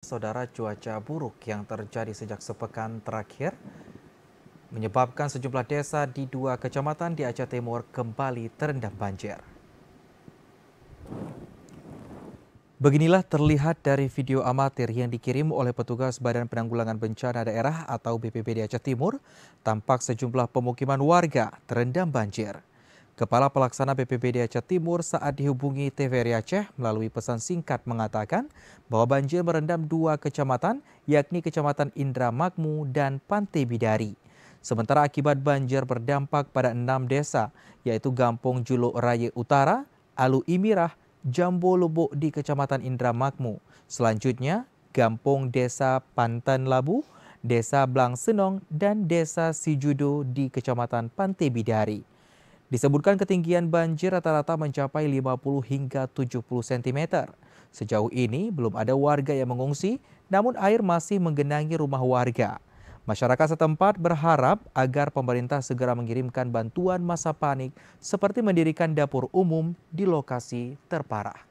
Saudara, cuaca buruk yang terjadi sejak sepekan terakhir menyebabkan sejumlah desa di 2 kecamatan di Aceh Timur kembali terendam banjir. Beginilah terlihat dari video amatir yang dikirim oleh petugas Badan Penanggulangan Bencana Daerah atau BPBD Aceh Timur, tampak sejumlah pemukiman warga terendam banjir. Kepala Pelaksana BPBD Aceh Timur saat dihubungi TVRI Aceh melalui pesan singkat mengatakan bahwa banjir merendam 2 kecamatan, yakni Kecamatan Indramakmu dan Pantai Bidari. Sementara akibat banjir berdampak pada 6 desa, yaitu Gampong Juluk Raya Utara, Alu Imirah, Jambo Lubuk di Kecamatan Indramakmu. Selanjutnya, Gampong Desa Pantan Labu, Desa Blang Senong, dan Desa Sijudo di Kecamatan Pantai Bidari. Disebutkan ketinggian banjir rata-rata mencapai 50 hingga 70 cm. Sejauh ini belum ada warga yang mengungsi, namun air masih menggenangi rumah warga. Masyarakat setempat berharap agar pemerintah segera mengirimkan bantuan masa panik seperti mendirikan dapur umum di lokasi terparah.